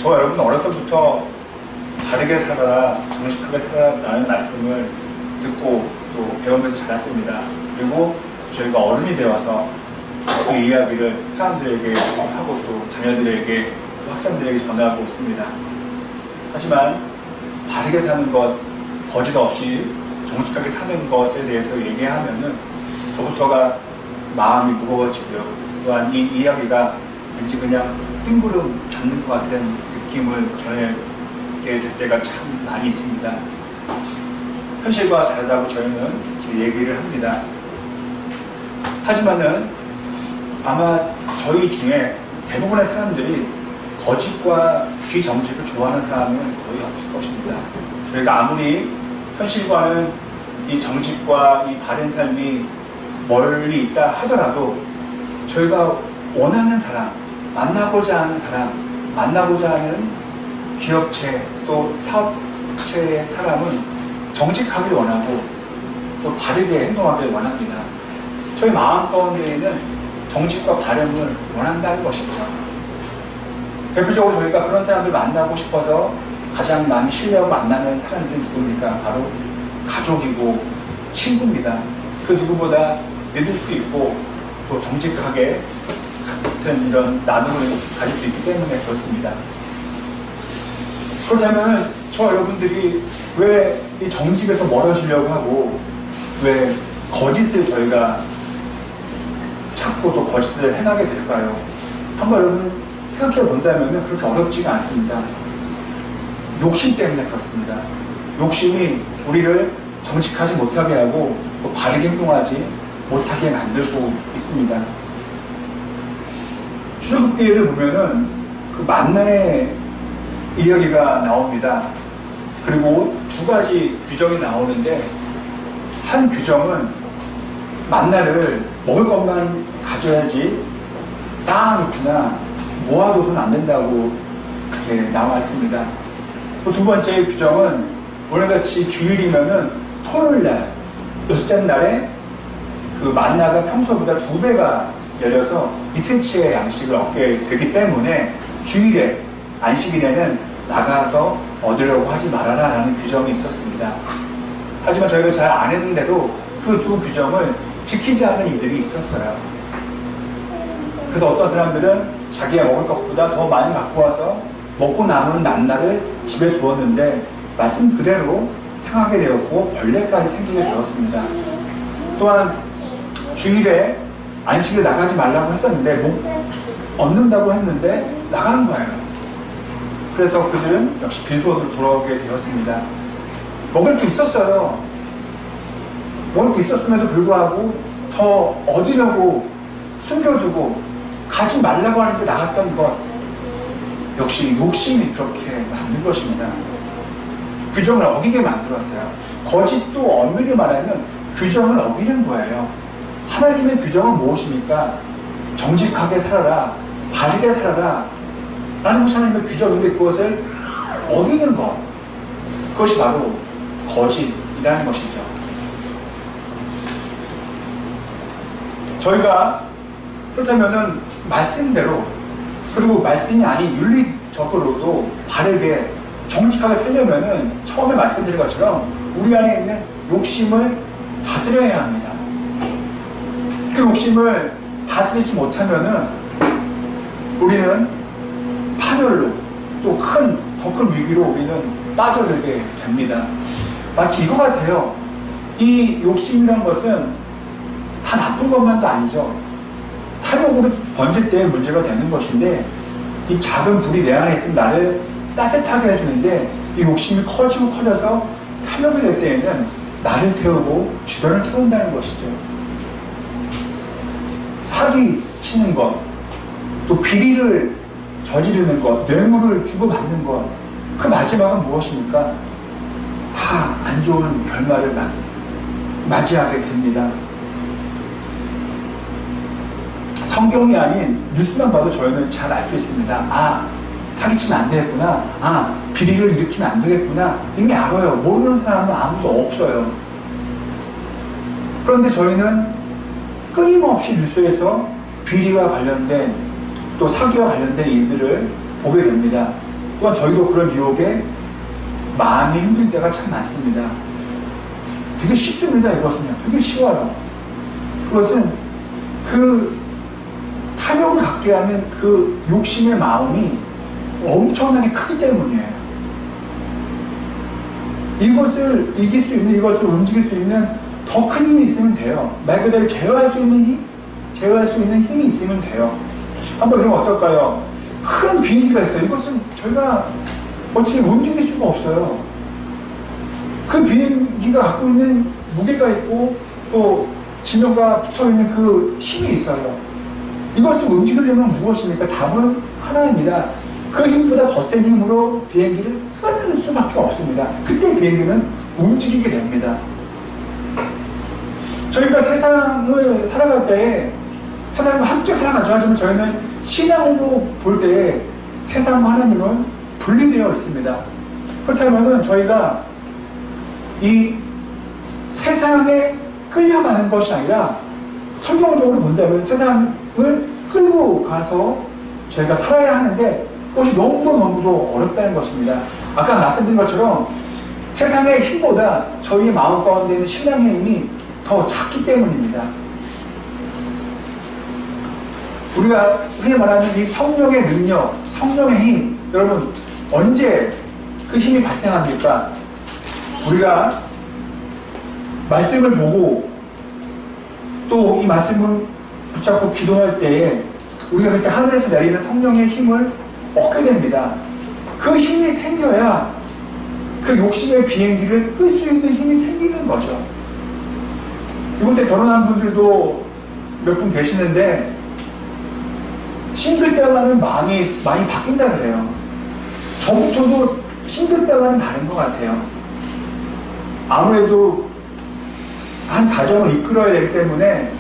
저와 여러분 어려서부터 바르게 살아라, 정직하게 살아라는 말씀을 듣고 또 배우면서 자랐습니다. 그리고 저희가 어른이 되어서 그 이야기를 사람들에게 하고 또 자녀들에게 또 학생들에게 전하고 있습니다. 하지만 바르게 사는 것, 거짓 없이 정직하게 사는 것에 대해서 얘기하면은 저부터가 마음이 무거워지고요. 또한 이 이야기가 왠지 그냥 뜬구름 잡는 것 같은 느낌을 전하게 될 때가 참 많이 있습니다. 현실과 다르다고 저희는 얘기를 합니다. 하지만은 아마 저희 중에 대부분의 사람들이 거짓과 비정직을 좋아하는 사람은 거의 없을 것입니다. 저희가 아무리 현실과는 이 정직과 이 바른 삶이 멀리 있다 하더라도 저희가 원하는 사람, 만나고자 하는 사람, 만나고자 하는 기업체 또 사업체의 사람은 정직하길 원하고 또 바르게 행동하길 원합니다. 저희 마음 가운데에는 정직과 바름을 원한다는 것이죠. 대표적으로 저희가 그런 사람들 만나고 싶어서 가장 많이 신뢰하고 만나는 사람들이 누굽니까? 바로 가족이고 친구입니다. 그 누구보다 믿을 수 있고 또 정직하게 같은 이런 나눔을 가질 수 있기 때문에 그렇습니다. 그렇다면 저 여러분들이 왜 이 정직에서 멀어지려고 하고 왜 거짓을 저희가 찾고 또 거짓을 행하게 될까요? 한번 여러분 생각해 본다면 그렇게 어렵지가 않습니다. 욕심 때문에 그렇습니다. 욕심이 우리를 정직하지 못하게 하고 또 바르게 행동하지 못하게 만들고 있습니다. 출애굽기를 보면은 그 만나의 이야기가 나옵니다. 그리고 두 가지 규정이 나오는데 한 규정은 만나를 먹을 것만 가져야지 쌓아놓거나 모아둬서는 안 된다고 그렇게 나와 있습니다. 또 두 번째 규정은 오늘같이 주일이면은 토요일날, 여섯째 날에 그 만나가 평소보다 2배가 열려서 이틀치의 양식을 얻게 되기 때문에 주일에 안식일에는 나가서 얻으려고 하지 말아라 라는 규정이 있었습니다. 하지만 저희가 잘 안 했는데도 그 두 규정을 지키지 않는 이들이 있었어요. 그래서 어떤 사람들은 자기가 먹을 것보다 더 많이 갖고 와서 먹고 남은 만나를 집에 두었는데 말씀 그대로 상하게 되었고 벌레까지 생기게 되었습니다. 또한 주일에 안식일 나가지 말라고 했었는데 못 얻는다고 했는데 나간 거예요. 그래서 그들은 역시 빈손으로 돌아오게 되었습니다. 먹을 게 있었어요. 먹을 게 있었음에도 불구하고 더 얻으려고 숨겨두고 가지 말라고 하는데 나갔던 것, 역시 욕심이 그렇게 만든 것입니다. 규정을 어기게 만들었어요. 거짓도 엄밀히 말하면 규정을 어기는 거예요. 하나님의 규정은 무엇입니까? 정직하게 살아라, 바르게 살아라 라는 것이 하나님의 규정인데 그것을 어기는 것, 그것이 바로 거짓이라는 것이죠. 저희가 그렇다면은 말씀대로, 그리고 말씀이 아닌 윤리적으로도 바르게 정직하게 살려면은 처음에 말씀드린 것처럼 우리 안에 있는 욕심을 다스려야 합니다. 그 욕심을 다스리지 못하면은 우리는 파멸로 또 더 큰 위기로 우리는 빠져들게 됩니다. 마치 이거 같아요. 이 욕심이란 것은 다 나쁜 것만도 아니죠. 탐욕으로 번질 때 문제가 되는 것인데 이 작은 불이 내 안에 있으면 나를 따뜻하게 해주는데 이 욕심이 커지고 커져서 탐욕이 될 때에는 나를 태우고 주변을 태운다는 것이죠. 사기 치는 것, 또 비리를 저지르는 것, 뇌물을 주고받는 것, 그 마지막은 무엇입니까? 다 안 좋은 결말을 맞이하게 됩니다. 성경이 아닌 뉴스만 봐도 저희는 잘 알 수 있습니다. 아, 사기치면 안 되겠구나. 아, 비리를 일으키면 안 되겠구나. 이미 알아요. 모르는 사람은 아무도 없어요. 그런데 저희는 끊임없이 뉴스에서 비리와 관련된 또 사기와 관련된 일들을 보게 됩니다. 또한 저희도 그런 유혹에 마음이 힘들 때가 참 많습니다. 되게 쉽습니다. 이것은요. 되게 쉬워요. 그것은 그 탐욕을 갖게 하는 그 욕심의 마음이 엄청나게 크기 때문이에요. 이것을 이길 수 있는, 이것을 움직일 수 있는 더 큰 힘이 있으면 돼요. 말 그대로 제어할 수 있는 힘? 제어할 수 있는 힘이 있으면 돼요. 한번 이러면 어떨까요? 큰 비행기가 있어요. 이것은 저희가 어떻게 움직일 수가 없어요. 그 비행기가 갖고 있는 무게가 있고 또 지면과 붙어있는 그 힘이 있어요. 이것을 움직이려면 무엇입니까? 답은 하나입니다. 그 힘보다 더 센 힘으로 비행기를 끌어낼 수밖에 없습니다. 그때 비행기는 움직이게 됩니다. 저희가 세상을 살아갈 때 세상과 함께 살아가죠. 하지만 저희는 신앙으로 볼 때 세상과 하나님은 분리되어 있습니다. 그렇다면 저희가 이 세상에 끌려가는 것이 아니라 성경적으로 본다면 세상을 끌고 가서 저희가 살아야 하는데 그것이 너무너무도 어렵다는 것입니다. 아까 말씀드린 것처럼 세상의 힘보다 저희의 마음 가운데 있는 신앙의 힘이 더 작기 때문입니다. 우리가 흔히 말하는 이 성령의 능력, 성령의 힘, 여러분 언제 그 힘이 발생합니까? 우리가 말씀을 보고 또 이 말씀을 붙잡고 기도할 때에 우리가 그렇게 하늘에서 내리는 성령의 힘을 얻게 됩니다. 그 힘이 생겨야 그 욕심의 비행기를 끌 수 있는 힘이 생기는 거죠. 이곳에 결혼한 분들도 몇 분 계시는데 싱글 때와는 마음이 많이 바뀐다 그래요. 저부터도 싱글 때와는 다른 것 같아요. 아무래도 한 가정을 이끌어야 되기 때문에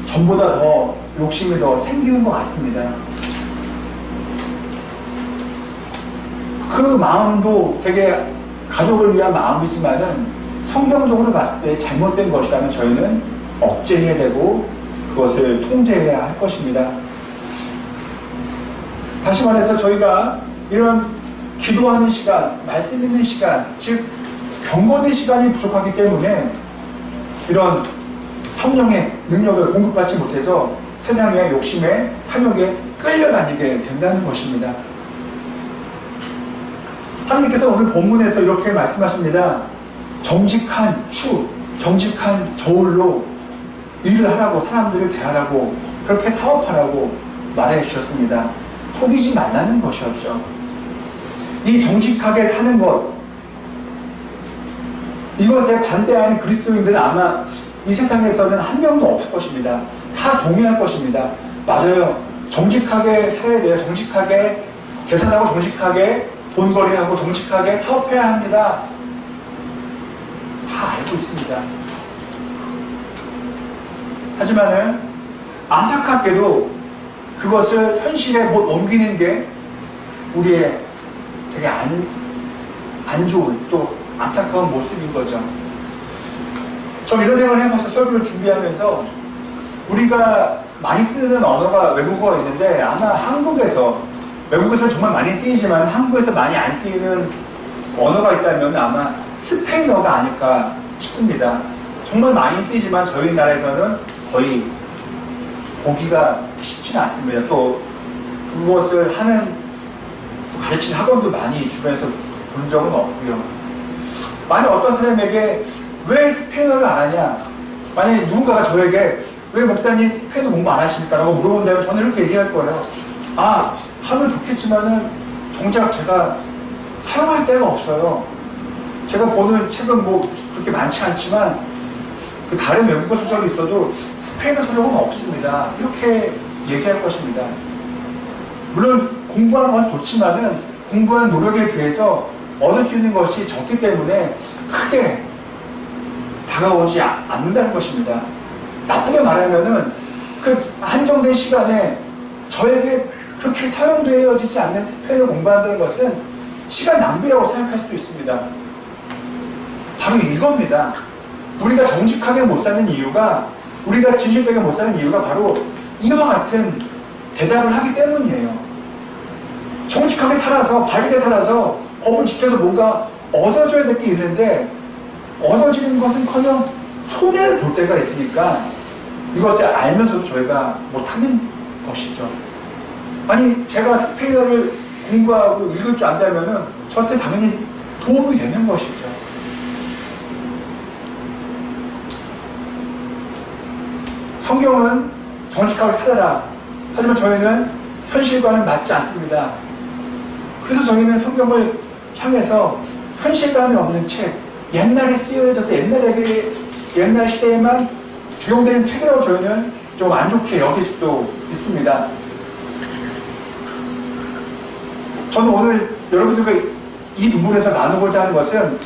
전보다 더 욕심이 더 생기는 것 같습니다. 그 마음도 되게 가족을 위한 마음이지만은 성경적으로 봤을 때 잘못된 것이라면 저희는 억제해야 되고 그것을 통제해야 할 것입니다. 다시 말해서 저희가 이런 기도하는 시간, 말씀 있는 시간, 즉 경건의 시간이 부족하기 때문에 이런 성령의 능력을 공급받지 못해서 세상의 욕심에 탐욕에 끌려다니게 된다는 것입니다. 하나님께서 오늘 본문에서 이렇게 말씀하십니다. 정직한 추, 정직한 저울로 일을 하라고, 사람들을 대하라고, 그렇게 사업하라고 말해 주셨습니다. 속이지 말라는 것이었죠. 이 정직하게 사는 것, 이것에 반대하는 그리스도인들은 아마 이 세상에서는 한 명도 없을 것입니다. 다 동의할 것입니다. 맞아요. 정직하게 살아야 돼요. 정직하게 계산하고 정직하게 돈거래하고 정직하게 사업해야 합니다. 다 알고 있습니다. 하지만은 안타깝게도 그것을 현실에 못 옮기는 게 우리의 되게 안 좋은 또 안타까운 모습인 거죠. 전 이런 생각을 해봐서 설교를 준비하면서 우리가 많이 쓰는 언어가 외국어가 있는데 아마 한국에서 외국에서는 정말 많이 쓰이지만 한국에서 많이 안 쓰이는 언어가 있다면 아마 스페인어가 아닐까 싶습니다. 정말 많이 쓰이지만 저희 나라에서는 거의 보기가 쉽지는 않습니다. 또 그것을 하는 가르치는 학원도 많이 주변에서 본 적은 없고요. 만약 어떤 사람에게 왜 스페인어를 안 하냐, 만약에 누군가가 저에게 왜 목사님 스페인어 공부 안 하십니까? 라고 물어본다면 저는 이렇게 얘기할 거예요. 아, 하면 좋겠지만은 정작 제가 사용할 데가 없어요. 제가 보는 책은 뭐 그렇게 많지 않지만 그 다른 외국어 서적이 있어도 스페인어 서적은 없습니다. 이렇게 얘기할 것입니다. 물론 공부하는 건 좋지만은 공부한 노력에 비해서 얻을 수 있는 것이 적기 때문에 크게 다가오지 않는다는 것입니다. 나쁘게 말하면은 그 한정된 시간에 저에게 그렇게 사용되어지지 않는 스페인을 공부한다는 것은 시간 낭비라고 생각할 수도 있습니다. 바로 이겁니다. 우리가 정직하게 못 사는 이유가, 우리가 진실되게 못 사는 이유가 바로 이와 같은 대답을 하기 때문이에요. 정직하게 살아서, 바르게 살아서 법을 지켜서 뭔가 얻어줘야 될 게 있는데 얻어지는 것은커녕 손해를 볼 때가 있으니까 이것을 알면서도 저희가 못하는 것이죠. 아니, 제가 스페인어를 공부하고 읽을 줄 안다면은 저한테 당연히 도움이 되는 것이죠. 성경은 정직하게 살아라. 하지만 저희는 현실과는 맞지 않습니다. 그래서 저희는 성경을 향해서 현실감이 없는 책, 옛날에 쓰여져서 옛날 시대에만 적용되는 책이라고 저희는 좀 안 좋게 여길 수도 있습니다. 저는 오늘 여러분들과 이 부분에서 나누고자 하는 것은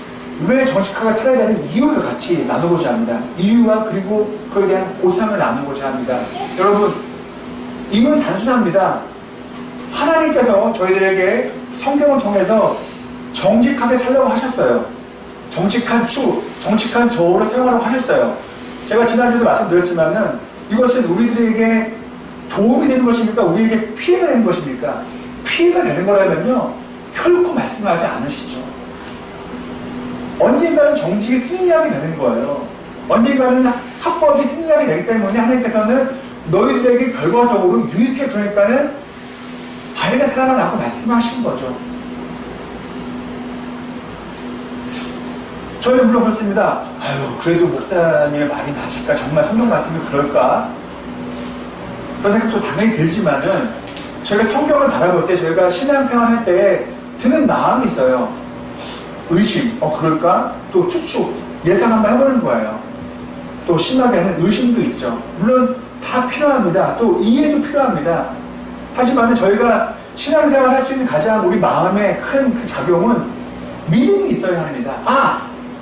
왜 정직하게 살아야 되는 이유를 같이 나누고자 합니다. 이유와 그리고 그에 대한 보상을 나누고자 합니다. 여러분, 이유는 단순합니다. 하나님께서 저희들에게 성경을 통해서 정직하게 살라고 하셨어요. 정직한 추, 정직한 저울을 사용하라고 하셨어요. 제가 지난주에도 말씀드렸지만은 이것은 우리들에게 도움이 되는 것입니까? 우리에게 피해가 되는 것입니까? 피해가 되는 거라면요, 결코 말씀하지 않으시죠. 언젠가는 정직이 승리하게 되는 거예요. 언젠가는 합법이 승리하게 되기 때문에 하나님께서는 너희들에게 결과적으로 유익해, 그러니까는 바르게 살아라라고 말씀하신 거죠. 저희는 물론 그렇습니다. 아유, 그래도 목사님의 말이 맞을까? 정말 성경 말씀이 그럴까? 그런 생각도 당연히 들지만은 저희가 성경을 바라볼 때, 저희가 신앙생활 할 때 드는 마음이 있어요. 의심, 그럴까? 또 추측, 예상 한번 해보는 거예요. 또 심하게 하는 의심도 있죠. 물론 다 필요합니다. 또 이해도 필요합니다. 하지만 저희가 신앙생활 할 수 있는 가장 우리 마음의 큰 그 작용은 믿음이 있어야 합니다.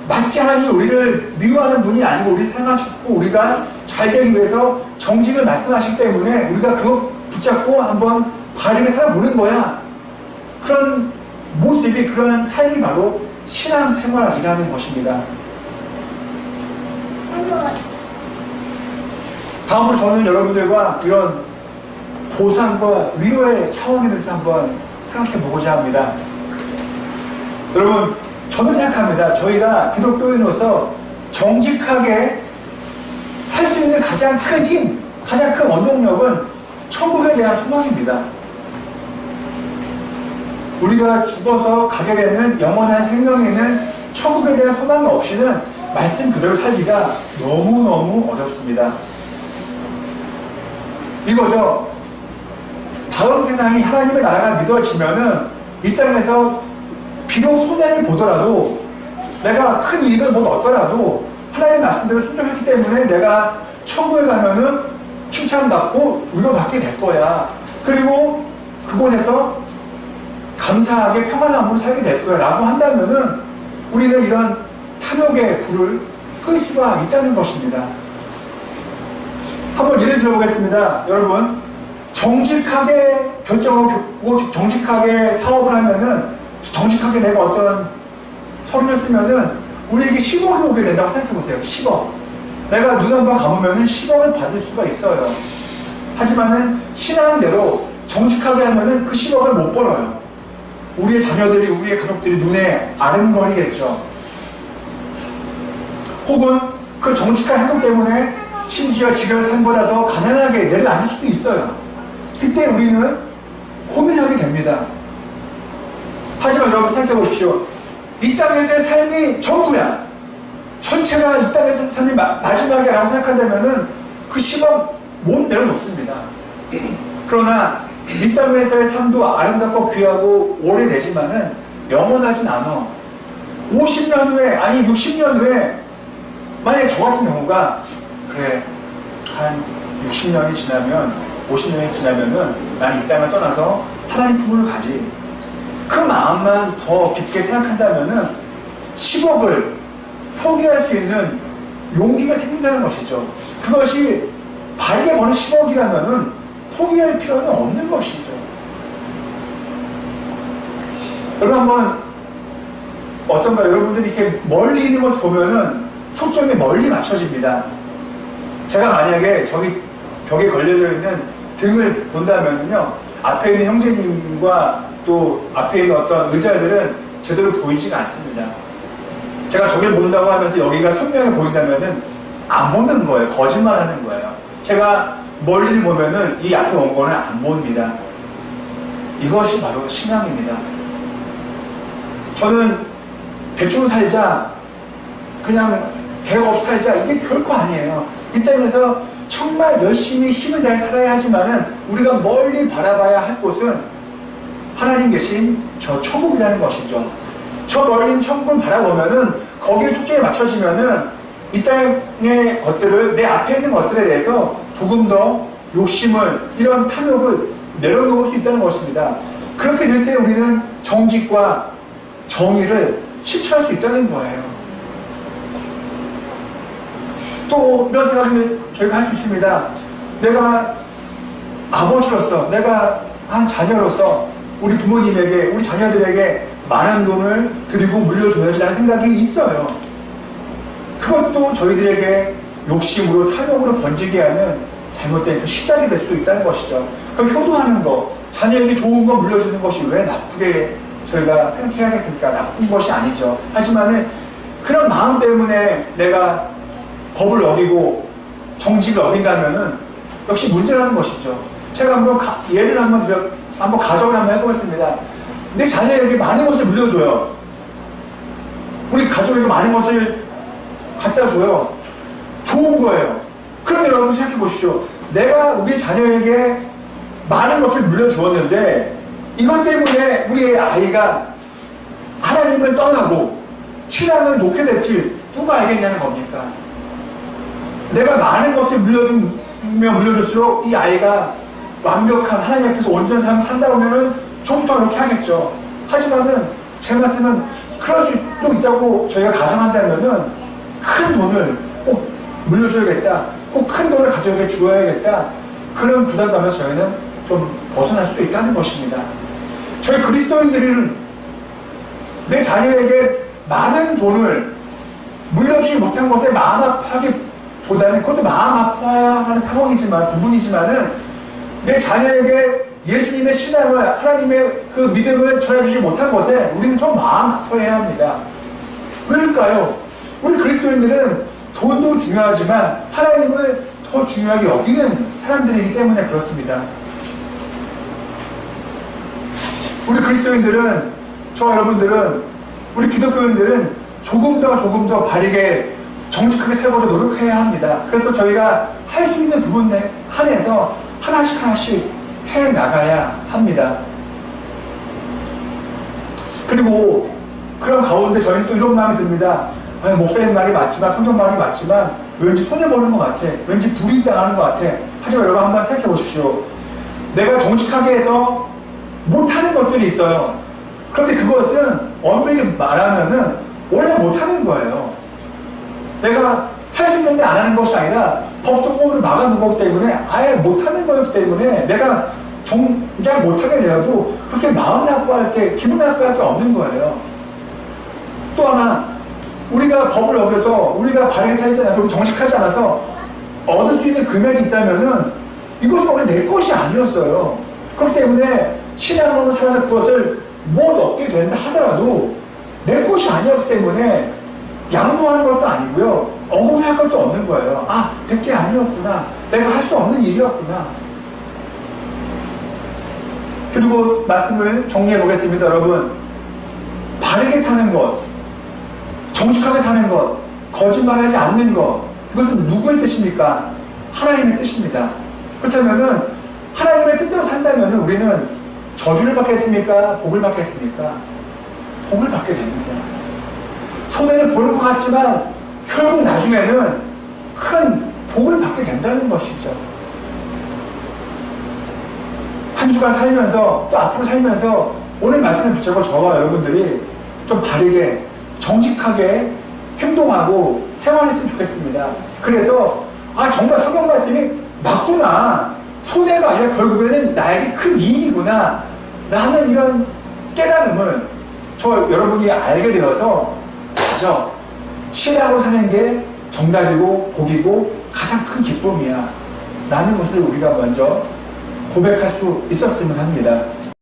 마치 하나님이 우리를 미워하는 분이 아니고 우리 사랑하시고 우리가 잘 되기 위해서 정직을 말씀하시기 때문에 우리가 그거 붙잡고 한번 바르게 살아보는 거야. 그런 모습이, 그런 삶이 바로 신앙생활이라는 것입니다. 다음으로 저는 여러분들과 이런 보상과 위로의 차원에 대해서 한번 생각해 보고자 합니다. 여러분, 저는 생각합니다. 저희가 기독교인으로서 정직하게 살 수 있는 가장 큰 힘, 가장 큰 원동력은 천국에 대한 소망입니다. 우리가 죽어서 가게 되는 영원한 생명에는 천국에 대한 소망이 없이는 말씀 그대로 살기가 너무너무 어렵습니다. 이거죠. 다음 세상이 하나님의 나라가 믿어지면은 이 땅에서 비록 손해를 보더라도, 내가 큰 이익을 못 얻더라도 하나님의 말씀대로 순종했기 때문에 내가 천국에 가면은 칭찬받고 위로받게 될 거야. 그리고 그곳에서 감사하게 평안함으로 살게 될 거야 라고 한다면은 우리는 이런 탐욕의 불을 끌 수가 있다는 것입니다. 한번 예를 들어보겠습니다. 여러분, 정직하게 결정하고 정직하게 사업을 하면은, 정직하게 내가 어떤 서류를 쓰면은 우리에게 10억이 오게 된다고 생각해보세요. 10억. 내가 눈 한 번 감으면은 10억을 받을 수가 있어요. 하지만은 신앙대로 정직하게 하면은 그 10억을 못 벌어요. 우리의 자녀들이, 우리의 가족들이 눈에 아른거리겠죠. 혹은 그 정직한 행동 때문에 심지어 지금의 삶보다 더 가난하게 내려앉을 수도 있어요. 그때 우리는 고민하게 됩니다. 하지만 여러분 생각해 보십시오. 이 땅에서의 삶이 전부야. 전체가 이 땅에서 삶이 마지막이라고 생각한다면은 그 10억 못 내려놓습니다. 그러나 이 땅에서의 삶도 아름답고 귀하고 오래되지만은 영원하진 않아. 50년 후에, 아니 60년 후에 만약에 저 같은 경우가 그래, 한 60년이 지나면, 50년이 지나면은 난 이 땅을 떠나서 하나님 품을 가지. 그 마음만 더 깊게 생각한다면은 10억을 포기할 수 있는 용기가 생긴다는 것이죠. 그것이 바르게 버는 10억이라면은 포기할 필요는 없는 것이죠. 여러분, 한번 어떤가, 여러분들이 이렇게 멀리 있는 것을 보면은 초점이 멀리 맞춰집니다. 제가 만약에 저기 벽에 걸려져 있는 등을 본다면요, 앞에 있는 형제님과 또 앞에 있는 어떤 의자들은 제대로 보이지가 않습니다. 제가 저길 본다고 하면서 여기가 선명해 보인다면은 안 보는 거예요. 거짓말 하는 거예요. 제가 멀리를 보면은 이 앞에 온 거는 안 보입니다. 이것이 바로 신앙입니다. 저는 대충 살자, 그냥 대업 없이 살자, 이게 결코 아니에요. 이 땅에서 정말 열심히 힘을 다해 살아야 하지만은 우리가 멀리 바라봐야 할 곳은 하나님 계신 저 천국이라는 것이죠. 저 멀리 있는 천국을 바라보면은 거기에 초점이 맞춰지면은 이 땅의 것들을, 내 앞에 있는 것들에 대해서 조금 더 욕심을, 이런 탐욕을 내려놓을 수 있다는 것입니다. 그렇게 될 때 우리는 정직과 정의를 실천할 수 있다는 거예요. 또 이런 생각을 저희가 할 수 있습니다. 내가 아버지로서, 내가 한 자녀로서 우리 부모님에게, 우리 자녀들에게 많은 돈을 드리고 물려줘야지라는 생각이 있어요. 그것도 저희들에게 욕심으로, 탐욕으로 번지게 하는 잘못된 그 시작이 될 수 있다는 것이죠. 그 효도하는 거, 자녀에게 좋은 거 물려주는 것이 왜 나쁘게 저희가 생각해야겠습니까? 나쁜 것이 아니죠. 하지만은 그런 마음 때문에 내가 법을 어기고 정직을 어긴다면은 역시 문제라는 것이죠. 제가 한번 예를 한번 가정을 한번 해보겠습니다. 내 자녀에게 많은 것을 물려줘요. 우리 가족에게 많은 것을 갖다 줘요. 좋은 거예요. 그런데 여러분 생각해 보십시오. 내가 우리 자녀에게 많은 것을 물려주었는데 이것 때문에 우리의 아이가 하나님을 떠나고 신앙을 놓게 될지 누가 알겠냐는 겁니까? 내가 많은 것을 물려줄수록 이 아이가 완벽한 하나님 앞에서 온전한 삶을 산다 보면은 좀 더 이렇게 하겠죠. 하지만은 제 말씀은 그럴 수도 있다고 저희가 가정한다면은 큰 돈을 꼭 물려줘야겠다, 꼭 큰 돈을 가족에게 주어야겠다, 그런 부담감에서 저희는 좀 벗어날 수 있다는 것입니다. 저희 그리스도인들은 내 자녀에게 많은 돈을 물려주지 못한 것에 마음 아파하기보다는, 그것도 마음 아파야 하는 상황이지만, 부분이지만은 내 자녀에게 예수님의 신앙을, 하나님의 그 믿음을 전해주지 못한 것에 우리는 더 마음 아파해야 합니다. 왜일까요? 우리 그리스도인들은 돈도 중요하지만 하나님을 더 중요하게 여기는 사람들이기 때문에 그렇습니다. 우리 그리스도인들은, 저와 여러분들은, 우리 기독교인들은 조금 더 바르게 정직하게 살고자 노력해야 합니다. 그래서 저희가 할 수 있는 부분에 한해서 하나씩 해 나가야 합니다. 그리고 그런 가운데 저희는 또 이런 마음이 듭니다. 목사님 말이 맞지만, 성경 말이 맞지만 왠지 손해보는 것 같아, 왠지 불이익 당하는 것 같아. 하지만 여러분 한번 생각해 보십시오. 내가 정직하게 해서 못하는 것들이 있어요. 그런데 그것은 엄밀히 말하면은 원래 못하는 거예요. 내가 할 수 있는데 안 하는 것이 아니라 법적으로 막아놓은 거기 때문에 아예 못하는 거였기 때문에 내가 정작 못하게 되어도 그렇게 마음 나빠할 게, 기분 나빠할 게 없는 거예요. 또 하나, 우리가 법을 어겨서, 우리가 바르게 살지 않아서, 정직하지 않아서 얻을 수 있는 금액이 있다면은 이것은 원래 내 것이 아니었어요. 그렇기 때문에 신앙으로 살아서 그것을 못 얻게 된다 하더라도 내 것이 아니었기 때문에 양보하는 것도 아니고요, 억울할 것도 없는 거예요. 아, 내게 아니었구나, 내가 할 수 없는 일이었구나. 그리고 말씀을 정리해 보겠습니다. 여러분, 바르게 사는 것, 정직하게 사는 것, 거짓말하지 않는 것, 이것은 누구의 뜻입니까? 하나님의 뜻입니다. 그렇다면은 하나님의 뜻대로 산다면 우리는 저주를 받겠습니까? 복을 받겠습니까? 복을 받게 됩니다. 손해를 보는 것 같지만 결국 나중에는 큰 복을 받게 된다는 것이죠. 한 주간 살면서, 또 앞으로 살면서 오늘 말씀을 붙잡고 저와 여러분들이 좀 바르게 정직하게 행동하고 생활했으면 좋겠습니다. 그래서 정말 성경 말씀이 맞구나, 손해가 아니라 결국에는 나에게 큰 이익이구나 라는 이런 깨달음을 여러분이 알게 되어서, 맞아, 신앙으로 사는 게 정답이고 복이고 가장 큰 기쁨이야 라는 것을 우리가 먼저 고백할 수 있었으면 합니다.